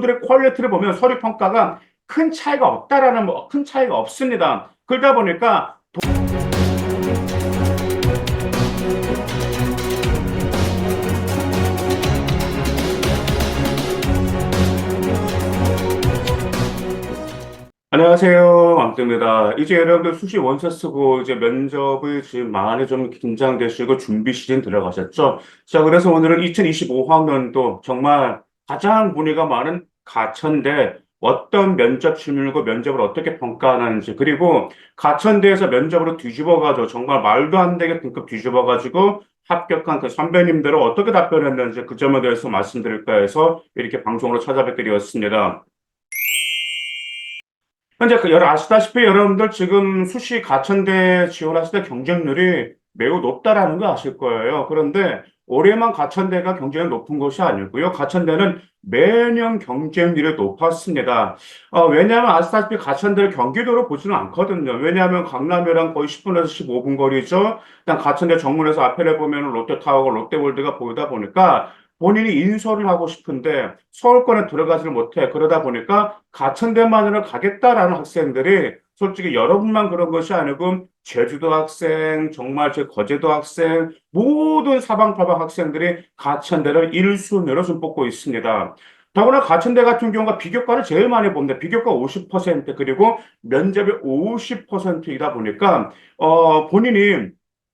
들의 퀄리티를 보면 서류 평가가 큰 차이가 없다라는 큰 차이가 없습니다. 그러다 보니까 안녕하세요. 왕ตึ입니다. 이제 여러분들 수시 원서 쓰고 이제 면접을 지금 많이 좀 긴장되시고 준비 시즌 들어가셨죠? 자, 그래서 오늘은 2025학년도 정말 가장 문의가 많은 가천대 어떤 면접 질문이고 면접을 어떻게 평가하는지 그리고 가천대에서 면접으로 뒤집어가지고 정말 말도 안 되게 등급 뒤집어가지고 합격한 그 선배님들은 어떻게 답변했는지 그 점에 대해서 말씀드릴까 해서 이렇게 방송으로 찾아뵙게 되었습니다. 현재 아시다시피 여러분들 지금 수시 가천대 지원하실 때 경쟁률이 매우 높다라는 거 아실 거예요. 그런데 올해만 가천대가 경쟁이 높은 것이 아니고요. 가천대는 매년 경쟁률이 높았습니다. 왜냐하면 아시다시피 가천대를 경기도로 보지는 않거든요. 왜냐하면 강남이랑 거의 10분에서 15분 거리죠. 일단 가천대 정문에서 앞에 보면 롯데타워가 롯데월드가 보이다 보니까 본인이 인서를 하고 싶은데 서울권에 들어가지를 못해. 그러다 보니까 가천대만으로 가겠다라는 학생들이 솔직히 여러분만 그런 것이 아니고 제주도 학생, 정말 제 거제도 학생, 모든 사방팔방 학생들이 가천대를 1순위로 좀 뽑고 있습니다. 더구나 가천대 같은 경우가 비교과를 제일 많이 봅니다. 비교과 50% 그리고 면접이 50%이다 보니까 본인이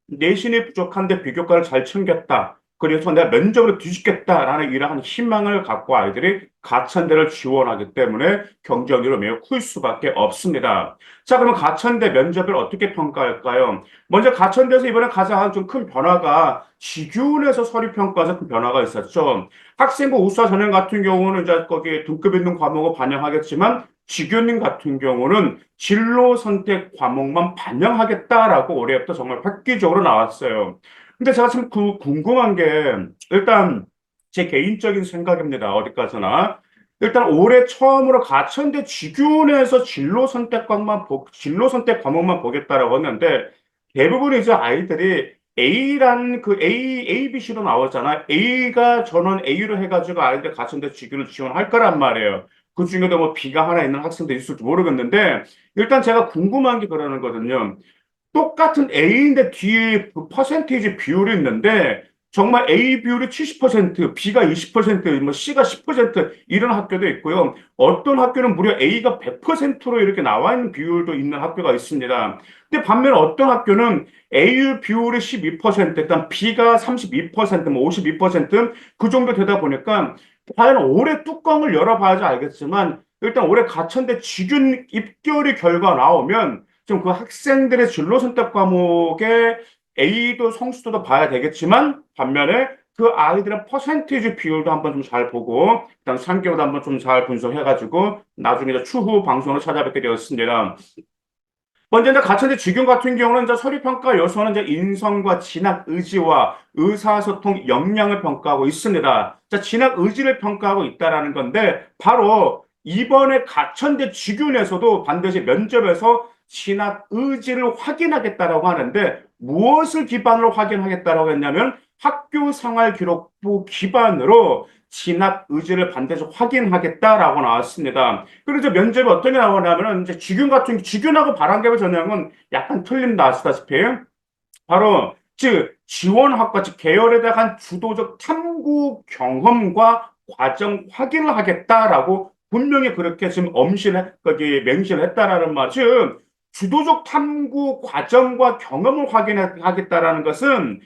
내신이 부족한데 비교과를 잘 챙겼다. 그래서 내가 면접으로 뒤집겠다라는 이러한 희망을 갖고 아이들이 가천대를 지원하기 때문에 경쟁률이 매우 클 수밖에 없습니다. 자, 그러면 가천대 면접을 어떻게 평가할까요? 먼저 가천대에서 이번에 가장 좀 큰 변화가 직윤에서 서류 평가에서 큰 변화가 있었죠. 학생부 우수화 전형 같은 경우는 이제 거기에 등급 있는 과목을 반영하겠지만 직윤 같은 경우는 진로 선택 과목만 반영하겠다라고 올해부터 정말 획기적으로 나왔어요. 근데 제가 참 궁금한 게 일단 제 개인적인 생각입니다. 어디까지나. 일단 올해 처음으로 가천대 직윤에서 진로 선택 과목만 보겠다라고 했는데 대부분 이제 아이들이 A라는 그 A, B, C로 나오잖아. A가 전원 A로 해가지고 아이들 가천대 직윤을 지원할 거란 말이에요. 그 중에도 뭐 B가 하나 있는 학생도 있을지 모르겠는데 일단 제가 궁금한 게 그러는 거거든요. 똑같은 A인데 뒤에 그 퍼센테이지 비율이 있는데 정말 A 비율이 70%, B가 20%, 뭐 C가 10% 이런 학교도 있고요. 어떤 학교는 무려 A가 100%로 이렇게 나와 있는 비율도 있는 학교가 있습니다. 근데 반면 어떤 학교는 A 비율이 12%, 일단 B가 32%, 뭐 52%그 정도 되다 보니까 과연 올해 뚜껑을 열어봐야지 알겠지만 일단 올해 가천대 직윤 입결이 결과 나오면 좀 그 학생들의 진로 선택 과목의 A도 성수도도 봐야 되겠지만 반면에 그 아이들의 퍼센티지 비율도 한번 좀 잘 보고 일단 3개월도 한번 좀 잘 분석해가지고 나중에 이제 추후 방송으로 찾아뵙게 되었습니다. 먼저 이제 가천대 직윤 같은 경우는 이제 서류평가 요소는 이제 인성과 진학 의지와 의사소통 역량을 평가하고 있습니다. 자, 진학 의지를 평가하고 있다라는 건데 바로 이번에 가천대 직윤에서도 반드시 면접에서 진학 의지를 확인하겠다라고 하는데 무엇을 기반으로 확인하겠다라고 했냐면 학교 생활 기록부 기반으로 진학 의지를 반드시 확인하겠다라고 나왔습니다. 그리고 이제 면접이 어떻게 나오냐면은 이제 직윤하고 바람개비 전형은 약간 틀린다 아시다시피 바로 즉 지원학과 즉 계열에 대한 주도적 탐구 경험과 과정 확인을 하겠다라고 분명히 그렇게 지금 거기 맹신했다라는 말. 즉 주도적 탐구 과정과 경험을 확인하겠다라는 것은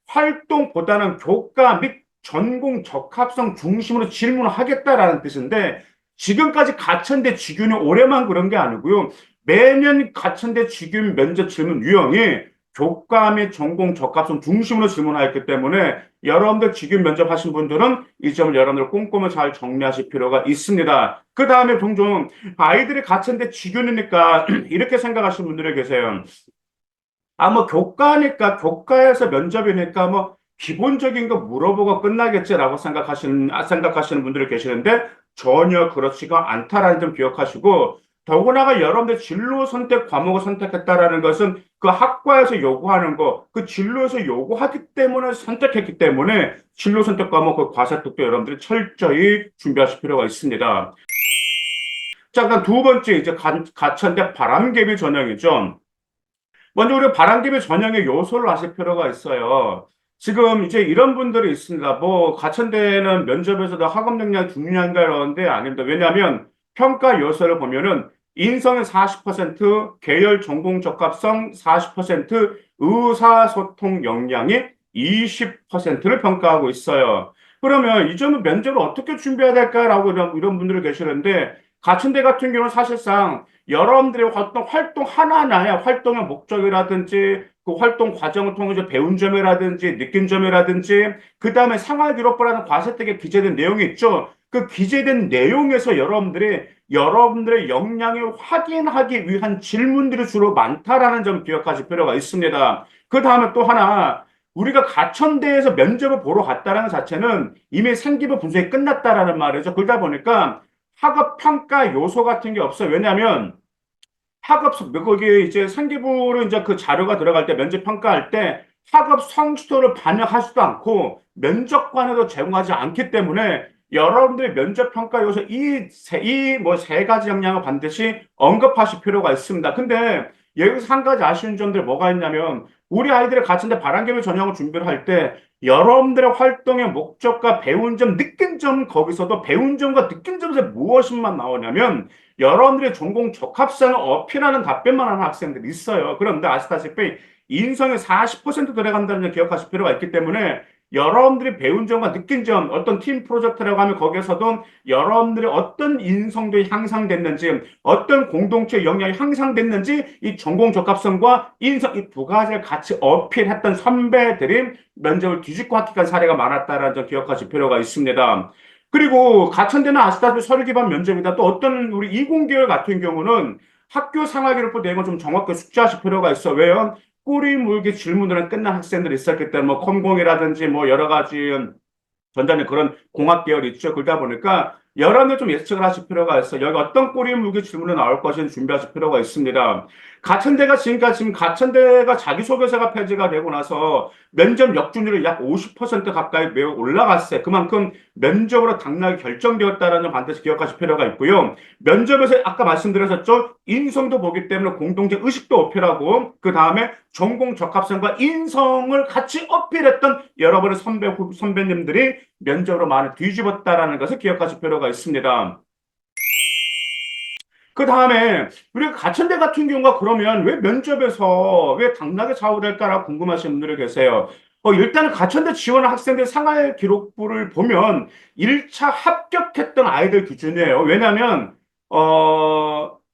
활동보다는 교과 및 전공 적합성 중심으로 질문을 하겠다라는 뜻인데 지금까지 가천대 직윤이 올해만 그런 게 아니고요. 매년 가천대 직윤 면접 질문 유형이 교과 및 전공 적합성 중심으로 질문하였기 때문에 여러분들 직윤 면접하신 분들은 이 점을 여러분들 꼼꼼히 잘 정리하실 필요가 있습니다. 그 다음에 종종 아이들이 가천대 직윤이니까 이렇게 생각하시는 분들이 계세요. 뭐 교과에서 면접이니까 뭐 기본적인 거 물어보고 끝나겠지라고 생각하시는 분들이 계시는데 전혀 그렇지가 않다라는 점 기억하시고 더구나가 여러분들 진로 선택 과목을 선택했다라는 것은 그 학과에서 요구하는 거, 그 진로에서 요구하기 때문에 선택했기 때문에 진로 선택 과목 그 과세특도 여러분들이 철저히 준비하실 필요가 있습니다. 자, 그다음 두 번째 이제 가천대 바람개비 전형이죠. 먼저 우리 바람개비 전형의 요소를 아실 필요가 있어요. 지금 이제 이런 분들이 있습니다. 뭐 가천대는 면접에서도 학업 능력 중요한가 이러는데 아닙니다. 왜냐하면 평가 요소를 보면은 인성은 40%, 계열 전공 적합성 40%, 의사소통 역량이 20%를 평가하고 있어요. 그러면 이 점은 면접을 어떻게 준비해야 될까라고 이런 분들이 계시는데 가천대 같은 경우는 사실상 여러분들의 활동 하나하나의 활동의 목적이라든지 그 활동 과정을 통해서 배운 점이라든지 느낀 점이라든지 그 다음에 생활기록부라는 과세특에 기재된 내용이 있죠. 그 기재된 내용에서 여러분들의 역량을 확인하기 위한 질문들이 주로 많다라는 점 기억하실 필요가 있습니다. 그 다음에 또 하나 우리가 가천대에서 면접을 보러 갔다는 것 자체는 이미 생기부 분석이 끝났다라는 말이죠. 그러다 보니까 학업 평가 요소 같은 게 없어요. 왜냐하면 학업 거기에 이제 생기부로 이제 그 자료가 들어갈 때 면접 평가할 때 학업 성취도를 반영하지도 않고 면접관에도 제공하지 않기 때문에 여러분들의 면접 평가 요소 이 뭐 세 가지 역량을 반드시 언급하실 필요가 있습니다. 근데 여기서 한 가지 아쉬운 점들이 뭐가 있냐면 우리 아이들이 같은데 바람개비 전형을 준비를 할 때 여러분들의 활동의 목적과 배운 점, 느낀 점 거기서도 배운 점과 느낀 점에서 무엇만 나오냐면 여러분들의 전공 적합성을 어필하는 답변만 하는 학생들이 있어요. 그런데 아시다시피 인성이 40% 들어간다는 점 기억하실 필요가 있기 때문에 여러분들이 배운 점과 느낀 점, 어떤 팀 프로젝트라고 하면 거기에서도 여러분들의 어떤 인성도 향상됐는지, 어떤 공동체 역량이 향상됐는지 이 전공 적합성과 인성 이 두 가지를 같이 어필했던 선배들이 면접을 뒤집고 합격한 사례가 많았다는 점 기억하실 필요가 있습니다. 그리고 가천대는 아시다시피 서류 기반 면접이다. 또 어떤 우리 이공계열 같은 경우는 학교 생활기록부 내용을 좀 정확하게 숙지하실 필요가 있어. 왜요? 꼬리 물기 질문으로 끝난 학생들이 있었기 때문에 뭐 컴공이라든지 뭐 여러 가지 전자는 그런 공학 계열이 있죠. 그러다 보니까 여러분들 좀 예측을 하실 필요가 있어요. 여기 어떤 꼬리 물기 질문이 나올 것인지 준비하실 필요가 있습니다. 가천대가 지금 가천대가 자기소개서가 폐지가 되고 나서 면접 역준율이 약 50% 가까이 매우 올라갔어요. 그만큼 면접으로 당락이 결정되었다는 점 반드시 기억하실 필요가 있고요. 면접에서 아까 말씀드렸었죠. 인성도 보기 때문에 공동체 의식도 어필하고 그 다음에 전공 적합성과 인성을 같이 어필했던 여러분의 선배님들이 면접으로 많이 뒤집었다라는 것을 기억하실 필요가 있습니다. 그 다음에 우리가 가천대 같은 경우가 그러면 왜 면접에서 왜 당락에 좌우될까라고 궁금하신 분들이 계세요. 일단은 가천대 지원한 학생들 생활 기록부를 보면 1차 합격했던 아이들 기준이에요. 왜냐하면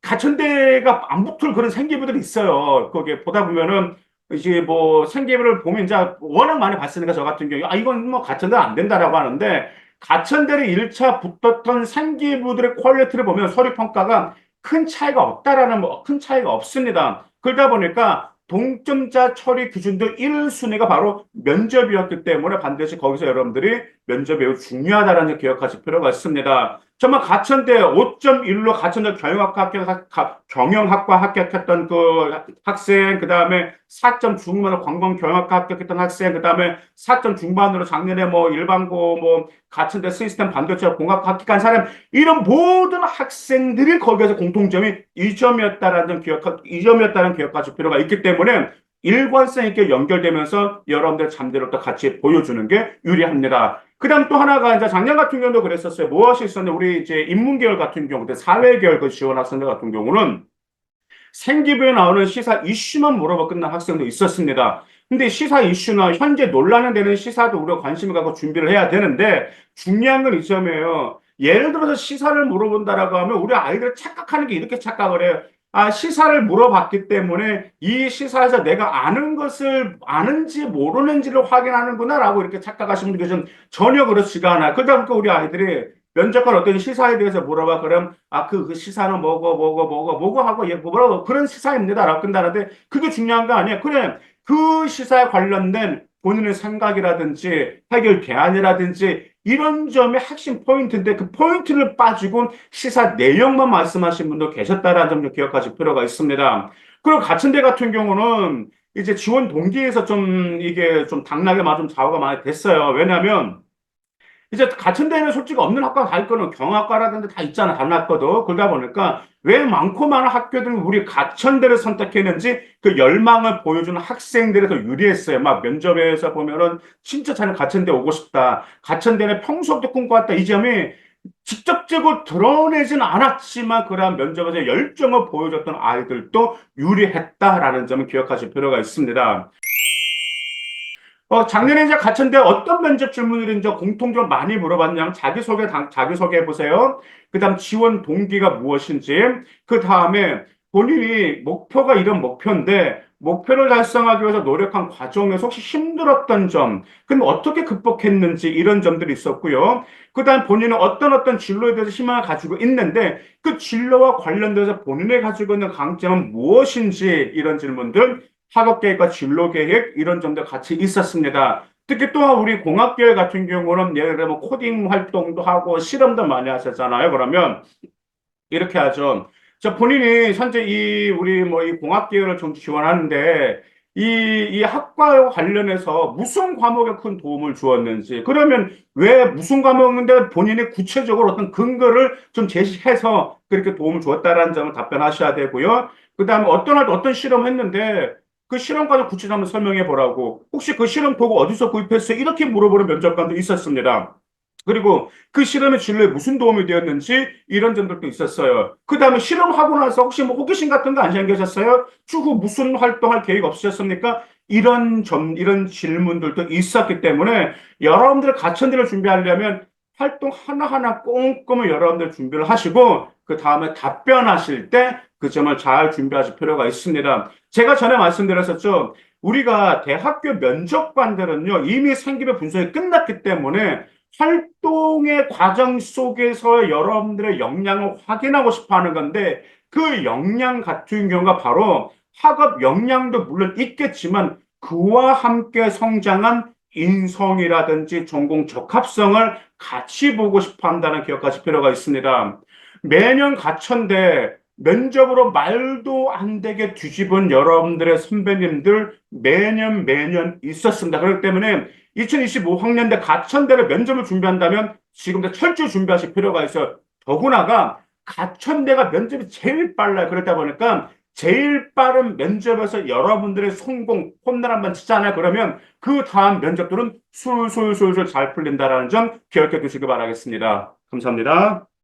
가천대가 안 붙을 그런 생기부들이 있어요. 거기에 보다 보면은 이제 뭐 생기부를 보면 이제 워낙 많이 봤으니까 저 같은 경우에 이건 뭐 가천대 안 된다라고 하는데 가천대를 1차 붙었던 생기부들의 퀄리티를 보면 서류 평가가 큰 차이가 없다라는 큰 차이가 없습니다. 그러다 보니까 동점자 처리 기준도 1순위가 바로 면접이었기 때문에 반드시 거기서 여러분들이 면접이 매우 중요하다는 점 기억하실 필요가 있습니다. 정말 가천대 5.1로 가천대 경영학과 합격했던 그 학생, 그 다음에 4점 중반으로 관광경영학과 합격했던 학생, 그 다음에 4점 중반으로 작년에 뭐 일반고 뭐 가천대 시스템 반도체 공학 합격한 사람, 이런 모든 학생들이 거기에서 공통점이 이 점이었다는 기억하실 필요가 있기 때문에 일관성 있게 연결되면서 여러분들 잠재력도 같이 보여주는 게 유리합니다. 그 다음 또 하나가 이제 작년 같은 경우도 그랬었어요. 무엇이 있었는데 우리 이제 인문계열 같은 경우, 사회계열 그 지원 학생들 같은 경우는 생기부에 나오는 시사 이슈만 물어봐 끝난 학생도 있었습니다. 근데 시사 이슈나 현재 논란이 되는 시사도 우리가 관심을 갖고 준비를 해야 되는데 중요한 건 이 점이에요. 예를 들어서 시사를 물어본다라고 하면 우리 아이들 착각하는 게 이렇게 착각을 해요. 시사를 물어봤기 때문에 이 시사에서 내가 아는 것을 아는지 모르는지를 확인하는구나라고 이렇게 착각하시는 분들이 좀 전혀 그렇지가 않아요. 그러다 보니까 우리 아이들이 면접관 어떤 시사에 대해서 물어봐. 그럼, 그 시사는 뭐고 하고, 뭐라고, 그런 시사입니다. 라고 끝나는데, 그게 중요한 거 아니에요. 그래, 그 시사에 관련된 본인의 생각이라든지, 해결 대안이라든지, 이런 점이 핵심 포인트인데 그 포인트를 빠지고 시사 내용만 말씀하신 분도 계셨다라는 점 좀 기억하실 필요가 있습니다. 그리고 같은대 같은 경우는 이제 지원 동기에서 좀 이게 좀 당락에 맞은 좌우가 많이 됐어요. 왜냐하면 이제 같은 데는 솔직히 없는 학과가 다 있거든. 경학과라든지 다 있잖아. 다른 학과도. 그러다 보니까 왜 많고 많은 학교들은 우리 가천대를 선택했는지 그 열망을 보여주는 학생들이 더 유리했어요. 막 면접에서 보면은 진짜 자는 가천대 오고 싶다. 가천대는 평소부터 꿈꿔왔다. 이 점이 직접적으로 드러내진 않았지만 그러한 면접에서 열정을 보여줬던 아이들도 유리했다라는 점을 기억하실 필요가 있습니다. 작년에 이제 같은데 어떤 면접 질문을 이제 공통적으로 많이 물어봤냐면 자기소개 해보세요. 그 다음 지원 동기가 무엇인지, 그 다음에 본인이 목표가 이런 목표인데, 목표를 달성하기 위해서 노력한 과정에서 혹시 힘들었던 점, 그럼 어떻게 극복했는지 이런 점들이 있었고요. 그 다음 본인은 어떤 진로에 대해서 희망을 가지고 있는데, 그 진로와 관련돼서 본인이 가지고 있는 강점은 무엇인지 이런 질문들, 학업 계획과 진로 계획 이런 점도 같이 있었습니다. 특히 또한 우리 공학계열 같은 경우는 예를 들면 코딩 활동도 하고 실험도 많이 하셨잖아요. 그러면 이렇게 하죠. 자, 본인이 현재 이 우리 뭐 이 공학계열을 좀 지원하는데 이 학과와 관련해서 무슨 과목에 큰 도움을 주었는지, 그러면 왜 무슨 과목인데 본인이 구체적으로 어떤 근거를 좀 제시해서 그렇게 도움을 주었다라는 점을 답변하셔야 되고요. 그 다음에 어떤 실험을 했는데 그 실험 과정 구체적으로 설명해 보라고. 혹시 그 실험 도구 어디서 구입했어요? 이렇게 물어보는 면접관도 있었습니다. 그리고 그 실험의 진로에 무슨 도움이 되었는지 이런 점들도 있었어요. 그 다음에 실험하고 나서 혹시 뭐 호기심 같은 거 안 생기셨어요? 추후 무슨 활동할 계획 없으셨습니까? 이런 질문들도 있었기 때문에 여러분들 가천대를 준비하려면 활동 하나하나 꼼꼼히 여러분들 준비를 하시고 그 다음에 답변하실 때 그 점을 잘 준비하실 필요가 있습니다. 제가 전에 말씀드렸었죠. 우리가 대학교 면접관들은요, 이미 생기부 분석이 끝났기 때문에 활동의 과정 속에서 여러분들의 역량을 확인하고 싶어 하는 건데 그 역량 같은 경우가 바로 학업 역량도 물론 있겠지만 그와 함께 성장한 인성이라든지 전공 적합성을 같이 보고 싶어 한다는 기억하실 필요가 있습니다. 매년 가천대 면접으로 말도 안 되게 뒤집은 여러분들의 선배님들 매년 있었습니다. 그렇기 때문에 2025학년대 가천대를 면접을 준비한다면 지금부터 철저히 준비하실 필요가 있어요. 더구나가 가천대가 면접이 제일 빨라요. 그렇다 보니까 제일 빠른 면접에서 여러분들의 성공 홈런 한번 치잖아요. 그러면 그 다음 면접들은 술술술술 잘 풀린다라는 점 기억해 두시기 바라겠습니다. 감사합니다.